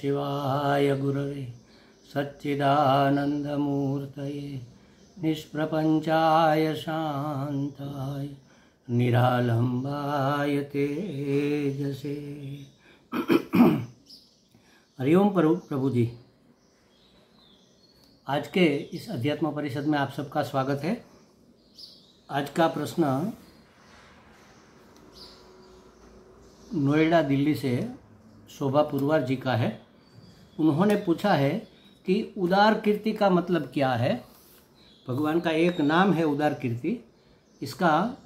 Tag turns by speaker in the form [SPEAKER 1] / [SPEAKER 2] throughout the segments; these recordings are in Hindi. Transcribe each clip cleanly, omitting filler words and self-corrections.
[SPEAKER 1] शिवाय गुरवे सच्चिदानन्दमूर्तये निष्प्रपञ्चाय शान्ताय निरालम्बाय तेजसे। हरिओम प्रभु जी। आज के इस अध्यात्म परिषद में आप सबका स्वागत है। आज का प्रश्न नोएडा दिल्ली से शोभा पुरवार जी का है। उन्होंने पूछा है कि उदार कीर्ति का मतलब क्या है। भगवान का एक नाम है उदार कीर्ति, इसका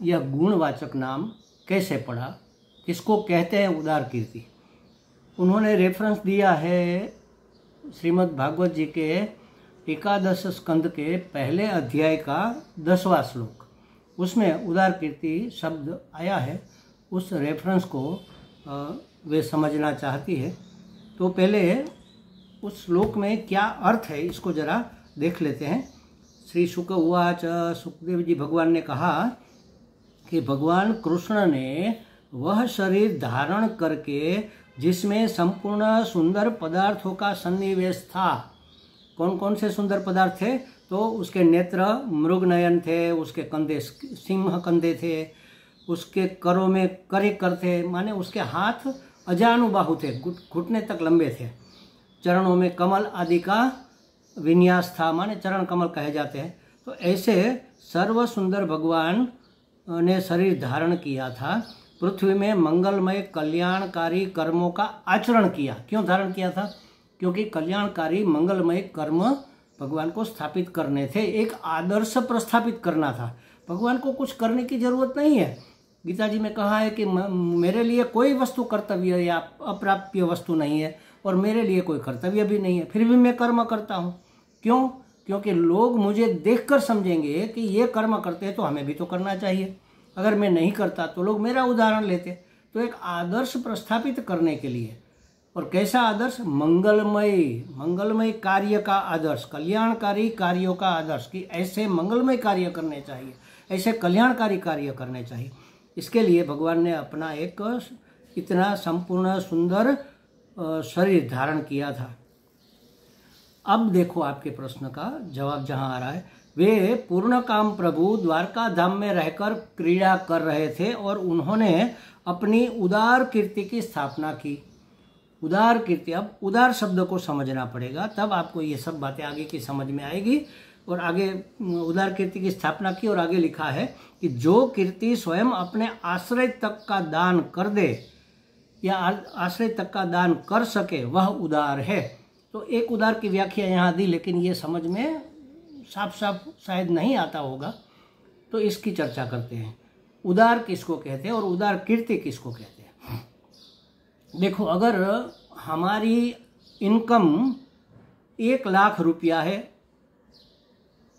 [SPEAKER 1] यह गुणवाचक नाम कैसे पड़ा, किसको कहते हैं उदार कीर्ति। उन्होंने रेफरेंस दिया है श्रीमद् भागवत जी के एकादश स्कंद के पहले अध्याय का 10वां श्लोक, उसमें उदार कीर्ति शब्द आया है। उस रेफरेंस को वे समझना चाहती है, तो पहले उस श्लोक में क्या अर्थ है इसको जरा देख लेते हैं। श्री शुक उवाच, सुखदेव जी भगवान ने कहा कि भगवान कृष्ण ने वह शरीर धारण करके जिसमें संपूर्ण सुंदर पदार्थों का सन्निवेश था। कौन कौन से सुंदर पदार्थ थे? तो उसके नेत्र मृगनयन थे, उसके कंधे सिंह कंधे थे, उसके करों में करे कर थे, माने उसके हाथ अजानुबाहु थे, घुटने तक लंबे थे। चरणों में कमल आदि का विन्यास था, माने चरण कमल कहे जाते हैं। तो ऐसे सर्व सुंदर भगवान ने शरीर धारण किया था। पृथ्वी में मंगलमय कल्याणकारी कर्मों का आचरण किया। क्यों धारण किया था? क्योंकि कल्याणकारी मंगलमय कर्म भगवान को स्थापित करने थे, एक आदर्श प्रस्थापित करना था। भगवान को कुछ करने की जरूरत नहीं है। गीता जी में कहा है कि मेरे लिए कोई वस्तु कर्तव्य या अप्राप्य वस्तु नहीं है और मेरे लिए कोई कर्तव्य भी नहीं है, फिर भी मैं कर्म करता हूँ। क्यों? क्योंकि लोग मुझे देखकर समझेंगे कि ये कर्म करते हैं तो हमें भी तो करना चाहिए। अगर मैं नहीं करता तो लोग मेरा उदाहरण लेते। तो एक आदर्श प्रस्थापित करने के लिए, और कैसा आदर्श? मंगलमय कार्य का आदर्श, कल्याणकारी कार्यों का आदर्श, कि ऐसे मंगलमय कार्य करने चाहिए, ऐसे कल्याणकारी कार्य करने चाहिए। इसके लिए भगवान ने अपना एक इतना संपूर्ण सुंदर शरीर धारण किया था। अब देखो आपके प्रश्न का जवाब जहां आ रहा है। वे पूर्ण काम प्रभु द्वारका धाम में रहकर क्रीड़ा कर रहे थे और उन्होंने अपनी उदार कीर्ति की स्थापना की। उदार कीर्ति, अब उदार शब्द को समझना पड़ेगा, तब आपको ये सब बातें आगे की समझ में आएगी। और आगे उदार कीर्ति की स्थापना की और आगे लिखा है कि जो कीर्ति स्वयं अपने आश्रय तक का दान कर दे या आश्रय तक का दान कर सके वह उदार है। तो एक उदार की व्याख्या यहाँ दी, लेकिन ये समझ में साफ साफ शायद नहीं आता होगा, तो इसकी चर्चा करते हैं। उदार किसको कहते हैं और उदार कीर्ति किसको कहते हैं? देखो, अगर हमारी इनकम 1 लाख रुपया है,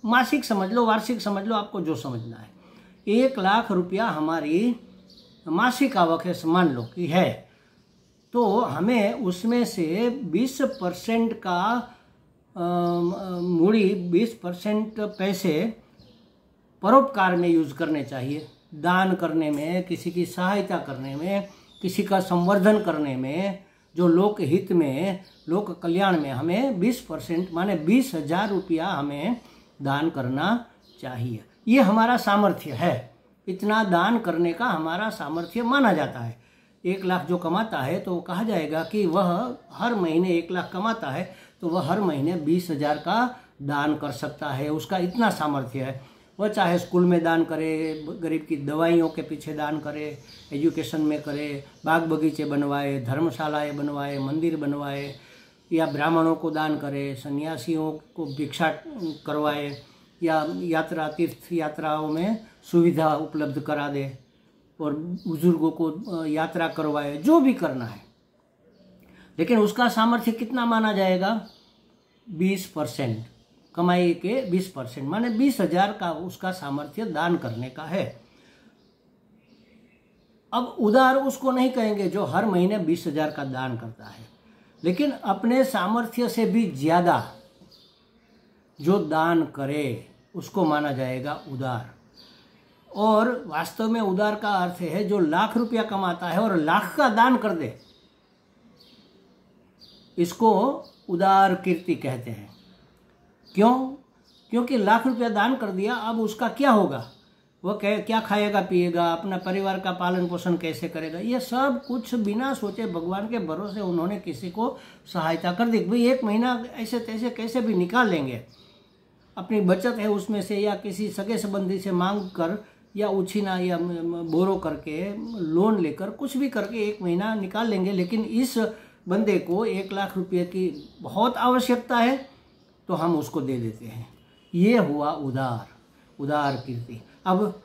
[SPEAKER 1] मासिक समझ लो, वार्षिक समझ लो, आपको जो समझना है, 1 लाख रुपया हमारी मासिक आवक है, मान लो कि है, तो हमें उसमें से 20% का मूड़ी, 20% पैसे परोपकार में यूज करने चाहिए। दान करने में, किसी की सहायता करने में, किसी का संवर्धन करने में, जो लोक हित में, लोक कल्याण में हमें 20% माने 20,000 रुपया हमें दान करना चाहिए। ये हमारा सामर्थ्य है, इतना दान करने का हमारा सामर्थ्य माना जाता है। 1 लाख जो कमाता है तो कहा जाएगा कि वह हर महीने 1 लाख कमाता है तो वह हर महीने 20,000 का दान कर सकता है, उसका इतना सामर्थ्य है। वह चाहे स्कूल में दान करे, गरीब की दवाइयों के पीछे दान करे, एजुकेशन में करे, बाग बगीचे बनवाए, धर्मशालाएं बनवाए, मंदिर बनवाए, या ब्राह्मणों को दान करे, सन्यासियों को भिक्षा करवाए, या यात्रा तीर्थ यात्राओं में सुविधा उपलब्ध करा दे, और बुजुर्गों को यात्रा करवाए, जो भी करना है। लेकिन उसका सामर्थ्य कितना माना जाएगा? 20%, कमाई के 20%, माने 20,000 का उसका सामर्थ्य दान करने का है। अब उदार उसको नहीं कहेंगे जो हर महीने 20,000 का दान करता है, लेकिन अपने सामर्थ्य से भी ज्यादा जो दान करे उसको माना जाएगा उदार। और वास्तव में उदार का अर्थ है जो 1,00,000 रुपया कमाता है और 1,00,000 का दान कर दे, इसको उदार कीर्ति कहते हैं। क्यों? क्योंकि लाख रुपया दान कर दिया, अब उसका क्या होगा? वो क्या खाएगा पिएगा, अपना परिवार का पालन पोषण कैसे करेगा? ये सब कुछ बिना सोचे भगवान के भरोसे उन्होंने किसी को सहायता कर दी। भाई 1 महीना ऐसे तैसे कैसे भी निकाल लेंगे, अपनी बचत है उसमें से या किसी सगे संबंधी से मांग कर या उछीना या बोरो करके लोन लेकर कुछ भी करके 1 महीना निकाल लेंगे। लेकिन इस बंदे को 1 लाख रुपये की बहुत आवश्यकता है तो हम उसको दे देते हैं। ये हुआ उदार कीर्ति। अब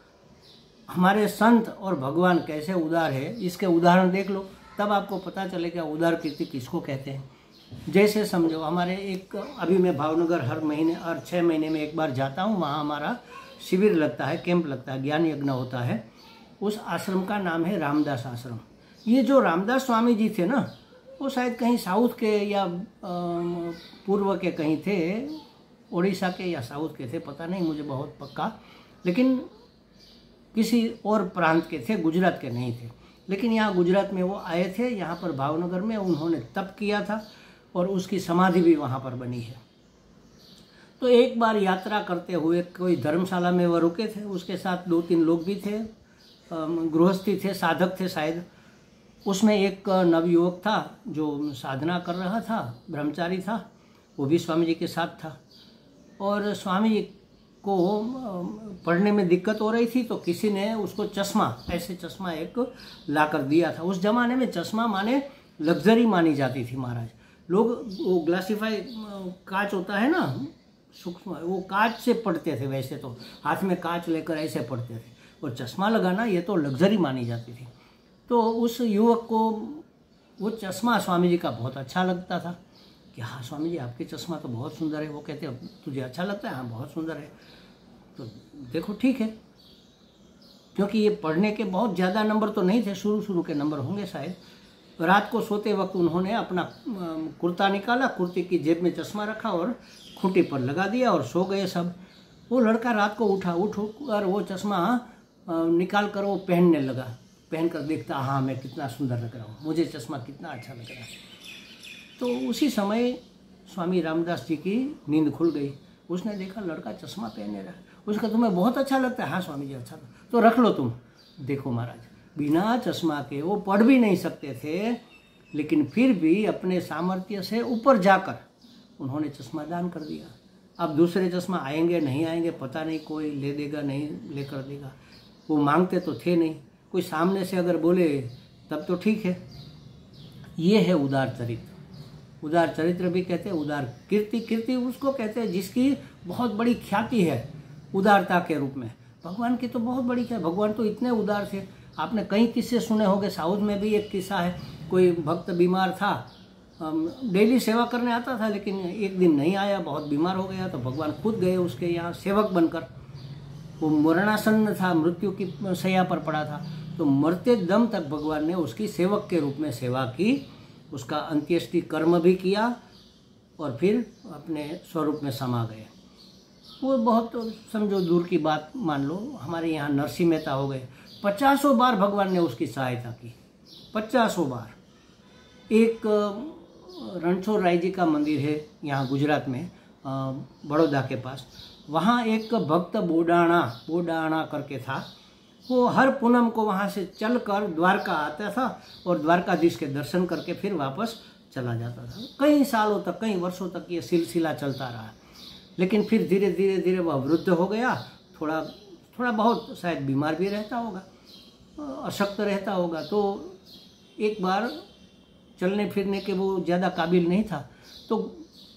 [SPEAKER 1] हमारे संत और भगवान कैसे उदार है, इसके उदाहरण देख लो, तब आपको पता चलेगा उदार कीर्ति किसको कहते हैं। जैसे समझो हमारे अभी मैं भावनगर हर महीने और 6 महीने में एक बार जाता हूँ, वहाँ हमारा शिविर लगता है, कैंप लगता है, ज्ञान यज्ञ होता है। उस आश्रम का नाम है रामदास आश्रम। ये जो रामदास स्वामी जी थे ना, वो शायद कहीं साउथ के या पूर्व के कहीं थे, उड़ीसा के या साउथ के थे, पता नहीं मुझे बहुत पक्का, लेकिन किसी और प्रांत के थे, गुजरात के नहीं थे। लेकिन यहाँ गुजरात में वो आए थे, यहाँ पर भावनगर में उन्होंने तप किया था और उसकी समाधि भी वहाँ पर बनी है। तो एक बार यात्रा करते हुए कोई धर्मशाला में वो रुके थे, उसके साथ 2-3 लोग भी थे, गृहस्थी थे, साधक थे शायद। उसमें एक नवयुवक था जो साधना कर रहा था, ब्रह्मचारी था, वो भी स्वामी जी के साथ था। और स्वामी जी को पढ़ने में दिक्कत हो रही थी, तो किसी ने उसको चश्मा, ऐसे चश्मा एक ला कर दिया था। उस जमाने में चश्मा माने लग्जरी मानी जाती थी महाराज। लोग वो ग्लासीफाई कांच होता है ना, सूक्ष्म, वो कांच से पढ़ते थे। वैसे तो हाथ में कांच लेकर ऐसे पढ़ते थे, और चश्मा लगाना ये तो लग्जरी मानी जाती थी। तो उस युवक को वो चश्मा स्वामी जी का बहुत अच्छा लगता था कि हाँ स्वामी जी आपके चश्मा तो बहुत सुंदर है। वो कहते तुझे अच्छा लगता है? हाँ बहुत सुंदर है। तो देखो ठीक है, क्योंकि ये पढ़ने के बहुत ज़्यादा नंबर तो नहीं थे, शुरू के नंबर होंगे शायद। रात को सोते वक्त उन्होंने अपना कुर्ता निकाला, कुर्ते की जेब में चश्मा रखा और खूंटी पर लगा दिया और सो गए सब। वो लड़का रात को उठकर वो चश्मा निकाल कर वो पहनने लगा। पहन कर देखता, हाँ मैं कितना सुंदर लग रहा हूँ, मुझे चश्मा कितना अच्छा लग रहा है। तो उसी समय स्वामी रामदास जी की नींद खुल गई। उसने देखा लड़का चश्मा पहने रहा। उसका तुम्हें बहुत अच्छा लगता है? हाँ स्वामी जी अच्छा, तो रख लो तुम। देखो महाराज, बिना चश्मा के वो पढ़ भी नहीं सकते थे, लेकिन फिर भी अपने सामर्थ्य से ऊपर जाकर उन्होंने चश्मा दान कर दिया। अब दूसरे चश्मा आएंगे नहीं आएंगे पता नहीं, कोई ले देगा नहीं लेकर देगा, वो मांगते तो थे नहीं। कोई सामने से अगर बोले तब तो ठीक है। ये है उदार चरित्र। उदार चरित्र भी कहते हैं, उदार कीर्ति। कीर्ति उसको कहते हैं जिसकी बहुत बड़ी ख्याति है उदारता के रूप में। भगवान की तो बहुत बड़ी ख्याति, भगवान तो इतने उदार थे। आपने कई किस्से सुने होंगे, साउथ में भी एक किस्सा है, कोई भक्त बीमार था, डेली सेवा करने आता था, लेकिन एक दिन नहीं आया, बहुत बीमार हो गया, तो भगवान खुद गए उसके यहाँ सेवक बनकर। वो मरणासन्न था, मृत्यु की शैया पर पड़ा था, तो मरते दम तक भगवान ने उसकी सेवक के रूप में सेवा की, उसका अंत्येष्टि कर्म भी किया और फिर अपने स्वरूप में समा गए। वो बहुत समझो दूर की बात मान लो, हमारे यहाँ नरसिंह मेहता हो गए, 50 बार भगवान ने उसकी सहायता की, 50 बार। एक रणछोड़ राय जी का मंदिर है यहाँ गुजरात में, बड़ौदा के पास। वहाँ एक भक्त बोडाणा करके था, वो हर पूनम को वहाँ से चलकर द्वारका आता था और द्वारकाधीश के दर्शन करके फिर वापस चला जाता था। कई सालों तक, कई वर्षों तक ये सिलसिला चलता रहा। लेकिन फिर धीरे धीरे वह वृद्ध हो गया, थोड़ा बहुत शायद बीमार भी रहता होगा, अशक्त रहता होगा। तो एक बार चलने फिरने के वो ज़्यादा काबिल नहीं था, तो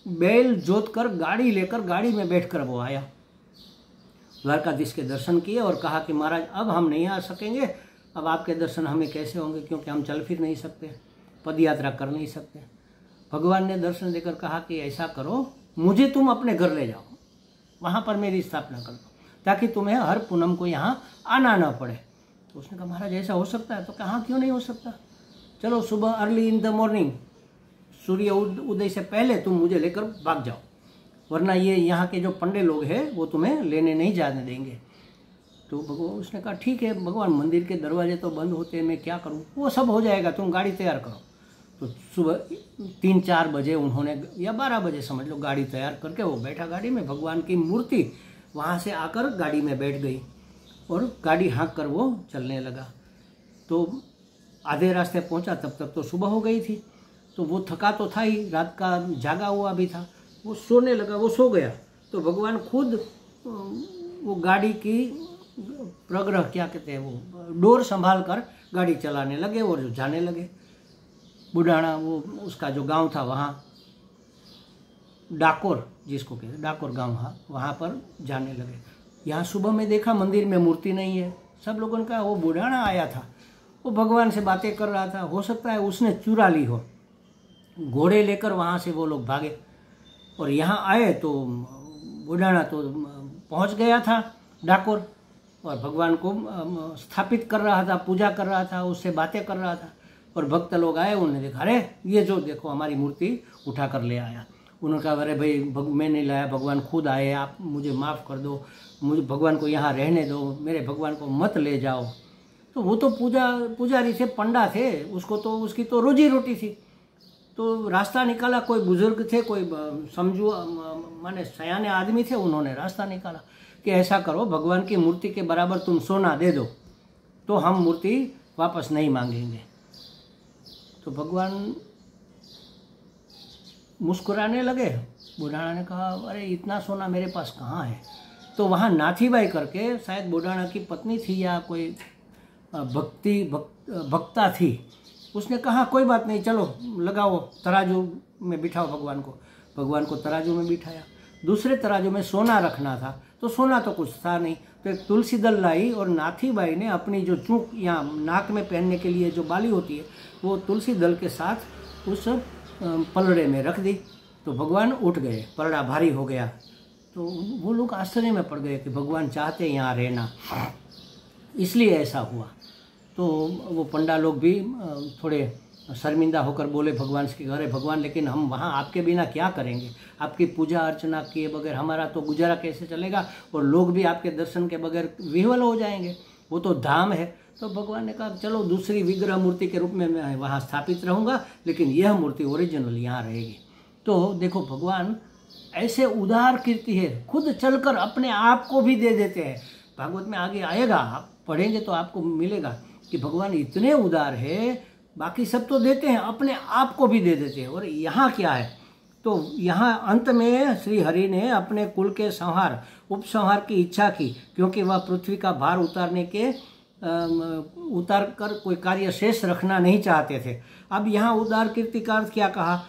[SPEAKER 1] बैल जोत कर गाड़ी लेकर गाड़ी में बैठकर वो आया, द्वारकाधीश के दर्शन किए और कहा कि महाराज अब हम नहीं आ सकेंगे, अब आपके दर्शन हमें कैसे होंगे, क्योंकि हम चल फिर नहीं सकते, पद यात्रा कर नहीं सकते। भगवान ने दर्शन देकर कहा कि ऐसा करो, मुझे तुम अपने घर ले जाओ, वहाँ पर मेरी स्थापना कर दो, ताकि तुम्हें हर पूनम को यहाँ आना ना पड़े। तो उसने कहा महाराज ऐसा हो सकता है? तो कहा क्यों नहीं हो सकता, चलो सुबह अर्ली इन द मॉर्निंग, सूर्य उदय से पहले तुम मुझे लेकर भाग जाओ, वरना ये यहाँ के जो पंडे लोग हैं वो तुम्हें लेने नहीं जाने देंगे। तो उसने कहा ठीक है भगवान, मंदिर के दरवाजे तो बंद होते हैं, मैं क्या करूँ? वो सब हो जाएगा, तुम गाड़ी तैयार करो। तो सुबह 3-4 बजे उन्होंने, या 12 बजे समझ लो, गाड़ी तैयार करके वो बैठा गाड़ी में, भगवान की मूर्ति वहाँ से आकर गाड़ी में बैठ गई और गाड़ी हाँक कर वो चलने लगा। तो आधे रास्ते पहुँचा, तब तक तो सुबह हो गई थी। तो वो थका तो था ही, रात का जागा हुआ भी था, वो सोने लगा, वो सो गया। तो भगवान खुद वो गाड़ी की प्रग्रह क्या कहते हैं, वो डोर संभाल कर गाड़ी चलाने लगे और जाने लगे। बुढ़ाना, वो उसका जो गांव था वहाँ डाकोर, जिसको कहते हैं डाकोर गांव, हाँ, वहाँ पर जाने लगे। यहाँ सुबह में देखा मंदिर में मूर्ति नहीं है। सब लोगों ने कहा वो बुढ़ाना आया था, वो भगवान से बातें कर रहा था, हो सकता है उसने चुरा ली हो। घोड़े लेकर वहाँ से वो लोग भागे और यहाँ आए तो बुढ़ाना तो पहुँच गया था डाकोर और भगवान को स्थापित कर रहा था, पूजा कर रहा था, उससे बातें कर रहा था। और भक्त लोग आए, उन्होंने देखा, अरे ये जो देखो हमारी मूर्ति उठा कर ले आया। उन्होंने कहा, अरे भाई मैं नहीं लाया, भगवान खुद आए, आप मुझे माफ़ कर दो, मुझे भगवान को यहाँ रहने दो, मेरे भगवान को मत ले जाओ। तो वो तो पुजारी थे, पंडा थे, उसको तो उसकी तो रोजी रोटी थी। तो रास्ता निकाला, कोई बुजुर्ग थे, कोई समझू माने सयाने आदमी थे, उन्होंने रास्ता निकाला कि ऐसा करो, भगवान की मूर्ति के बराबर तुम सोना दे दो तो हम मूर्ति वापस नहीं मांगेंगे। तो भगवान मुस्कुराने लगे। बुढ़ाना ने कहा, अरे इतना सोना मेरे पास कहाँ है। तो वहाँ नाथीबाई करके, शायद बुढ़ाना की पत्नी थी या कोई भक्ता थी, उसने कहा कोई बात नहीं, चलो लगाओ, तराजू में बिठाओ भगवान को। भगवान को तराजू में बिठाया। दूसरे तराजू में सोना रखना था, तो सोना तो कुछ था नहीं, तो एक तुलसी दल लाई और नाथीबाई ने अपनी जो चूक यहाँ नाक में पहनने के लिए जो बाली होती है, वो तुलसी दल के साथ उस पलड़े में रख दी। तो भगवान उठ गए, पलड़ा भारी हो गया। तो वो लोग आश्चर्य में पड़ गए कि भगवान चाहते यहाँ रहना, इसलिए ऐसा हुआ। तो वो पंडा लोग भी थोड़े शर्मिंदा होकर बोले भगवान से, अरे भगवान, लेकिन हम वहाँ आपके बिना क्या करेंगे, आपकी पूजा अर्चना किए बगैर हमारा तो गुजारा कैसे चलेगा, और लोग भी आपके दर्शन के बगैर विह्वल हो जाएंगे, वो तो धाम है। तो भगवान ने कहा, चलो दूसरी विग्रह मूर्ति के रूप में मैं वहाँ स्थापित रहूँगा, लेकिन यह मूर्ति ओरिजिनल यहाँ रहेगी। तो देखो भगवान ऐसे उदार कीर्ति है, खुद चलकर अपने आप को भी दे देते हैं। भागवत में आगे आएगा, आप पढ़ेंगे तो आपको मिलेगा कि भगवान इतने उदार है, बाकी सब तो देते हैं, अपने आप को भी दे देते हैं। और यहाँ क्या है, तो यहाँ अंत में श्री हरि ने अपने कुल के संहार उपसंहार की इच्छा की, क्योंकि वह पृथ्वी का भार उतार कर कोई कार्य शेष रखना नहीं चाहते थे। अब यहाँ उदार कीर्ति का अर्थ क्या कहा,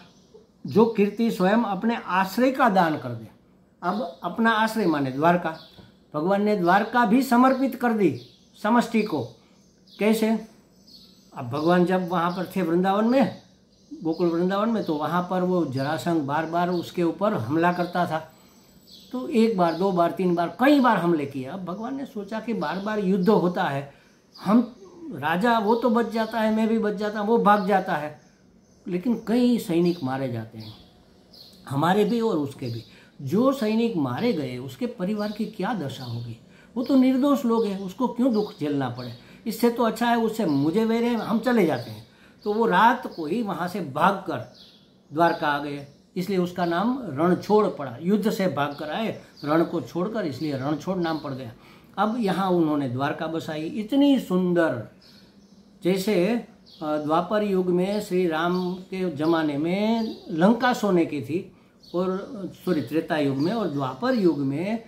[SPEAKER 1] जो कीर्ति स्वयं अपने आश्रय का दान कर दे। अब अपना आश्रय माने द्वारका, भगवान ने द्वारका भी समर्पित कर दी समष्टि को। कैसे, अब भगवान जब वहाँ पर थे वृंदावन में, गोकुल वृंदावन में, तो वहाँ पर वो जरासंध बार बार उसके ऊपर हमला करता था। तो 1 बार 2 बार 3 बार कई बार हमले किए। अब भगवान ने सोचा कि बार बार युद्ध होता है, हम राजा, वो तो बच जाता है, मैं भी बच जाता हूँ, वो भाग जाता है, लेकिन कई सैनिक मारे जाते हैं, हमारे भी और उसके भी। जो सैनिक मारे गए उसके परिवार की क्या दशा होगी, वो तो निर्दोष लोग हैं, उसको क्यों दुख झेलना पड़े। इससे तो अच्छा है उससे मुझे वेरे हम चले जाते हैं। तो वो रात को ही वहाँ से भागकर द्वारका आ गए, इसलिए उसका नाम रणछोड़ पड़ा। युद्ध से भागकर आए, रण को छोड़कर, इसलिए रणछोड़ नाम पड़ गया। अब यहाँ उन्होंने द्वारका बसाई, इतनी सुंदर, जैसे द्वापर युग में श्री राम के जमाने में लंका सोने की थी, और त्रेता युग में और द्वापर युग में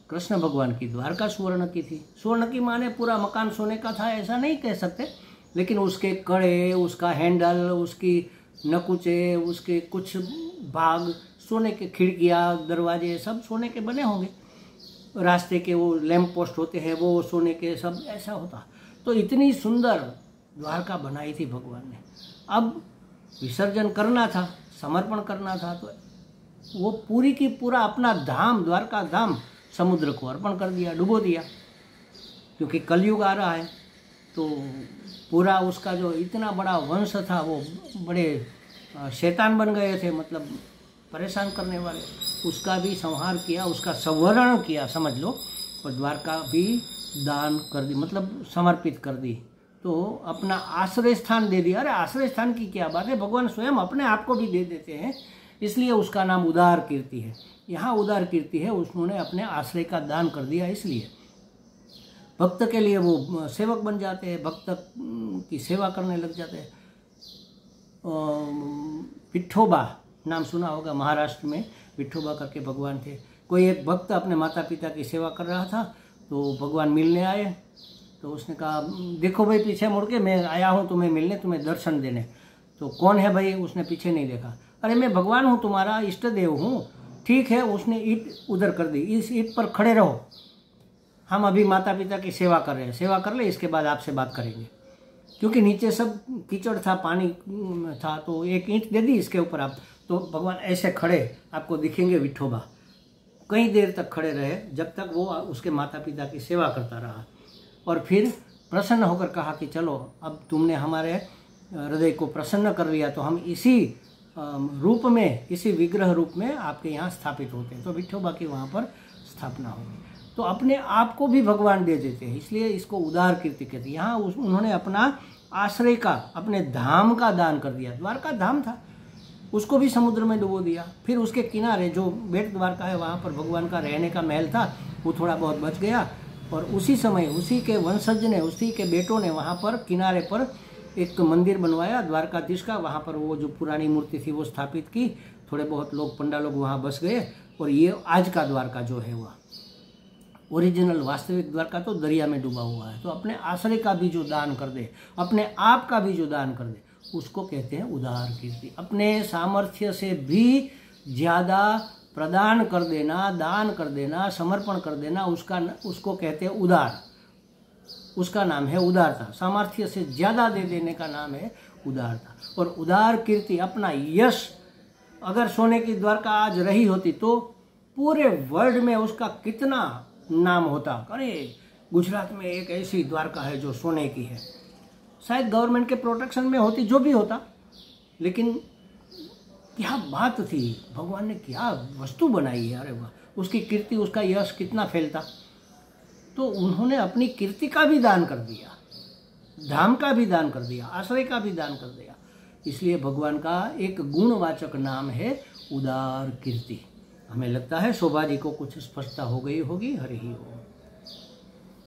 [SPEAKER 1] कृष्ण भगवान की द्वारका स्वर्ण की थी। स्वर्ण की माने पूरा मकान सोने का था ऐसा नहीं कह सकते, लेकिन उसके कड़े, उसका हैंडल, उसकी नकुचे, उसके कुछ भाग सोने के, खिड़कियाँ, दरवाजे सब सोने के बने होंगे, रास्ते के वो लैंप पोस्ट होते हैं वो सोने के, सब ऐसा होता। तो इतनी सुंदर द्वारका बनाई थी भगवान ने। अब विसर्जन करना था, समर्पण करना था, तो वो पूरी की पूरा अपना धाम, द्वारका धाम, समुद्र को अर्पण कर दिया, डुबो दिया, क्योंकि कलयुग आ रहा है। तो पूरा उसका जो इतना बड़ा वंश था, वो बड़े शैतान बन गए थे, मतलब परेशान करने वाले, उसका भी संहार किया, उसका संवरण किया समझ लो, और द्वारका भी दान कर दी, मतलब समर्पित कर दी। तो अपना आश्रय स्थान दे दिया। अरे आश्रय स्थान की क्या बात है, भगवान स्वयं अपने आप को भी दे देते हैं, इसलिए उसका नाम उदार कीर्ति है। यहाँ उदार कीर्ति है, उन्होंने अपने आश्रय का दान कर दिया, इसलिए भक्त के लिए वो सेवक बन जाते हैं, भक्त की सेवा करने लग जाते हैं। विठोबा नाम सुना होगा, महाराष्ट्र में विठोबा करके भगवान थे। कोई एक भक्त अपने माता पिता की सेवा कर रहा था, तो भगवान मिलने आए, तो उसने कहा देखो भाई पीछे मुड़ के, मैं आया हूँ तुम्हें मिलने, तुम्हें दर्शन देने। तो कौन है भाई, उसने पीछे नहीं देखा। अरे मैं भगवान हूँ, तुम्हारा इष्ट देव हूँ। ठीक है, उसने ईंट उधर कर दी, इस ईंट पर खड़े रहो, हम अभी माता पिता की सेवा कर रहे हैं, सेवा कर ले, इसके बाद आपसे बात करेंगे। क्योंकि नीचे सब कीचड़ था, पानी था, तो एक ईंट दे दी, इसके ऊपर आप। तो भगवान ऐसे खड़े आपको दिखेंगे, विठोबा कई देर तक खड़े रहे, जब तक वो उसके माता पिता की सेवा करता रहा। और फिर प्रसन्न होकर कहा कि चलो अब तुमने हमारे हृदय को प्रसन्न कर लिया, तो हम इसी रूप में, इसी विग्रह रूप में आपके यहाँ स्थापित होते हैं। तो विठोबा की वहाँ पर स्थापना होगी। तो अपने आप को भी भगवान दे देते हैं, इसलिए इसको उदार कीर्ति कहते हैं। यहाँ उन्होंने अपना आश्रय का, अपने धाम का दान कर दिया। द्वारका धाम था, उसको भी समुद्र में डुबो दिया। फिर उसके किनारे जो बेट द्वारका है, वहाँ पर भगवान का रहने का महल था, वो थोड़ा बहुत बच गया। और उसी समय उसी के वंशज ने, उसी के बेटों ने वहाँ पर किनारे पर एक मंदिर बनवाया द्वारकाधीश का। वहाँ पर वो जो पुरानी मूर्ति थी वो स्थापित की। थोड़े बहुत लोग, पंडा लोग वहाँ बस गए। और ये आज का द्वारका जो है, वह ओरिजिनल वास्तविक द्वारका तो दरिया में डूबा हुआ है। तो अपने आश्रय का भी जो दान कर दे, अपने आप का भी जो दान कर दे, उसको कहते हैं उदार कीर्ति। अपने सामर्थ्य से भी ज़्यादा प्रदान कर देना, दान कर देना, समर्पण कर देना, उसको कहते हैं उदार। उसका नाम है उदारता। सामर्थ्य से ज़्यादा दे देने का नाम है उदारता। और उदार कीर्ति, अपना यश, अगर सोने की द्वारका आज रही होती तो पूरे वर्ल्ड में उसका कितना नाम होता। अरे गुजरात में एक ऐसी द्वारका है जो सोने की है। शायद गवर्नमेंट के प्रोटेक्शन में होती, जो भी होता, लेकिन क्या बात थी, भगवान ने क्या वस्तु बनाई है। अरे वाह, उसकी कीर्ति, उसका यश कितना फैलता। तो उन्होंने अपनी कीर्ति का भी दान कर दिया, धाम का भी दान कर दिया, आश्रय का भी दान कर दिया। इसलिए भगवान का एक गुणवाचक नाम है उदार कीर्ति। हमें लगता है शोभा जी को कुछ स्पष्टता हो गई होगी। हरि ही हो।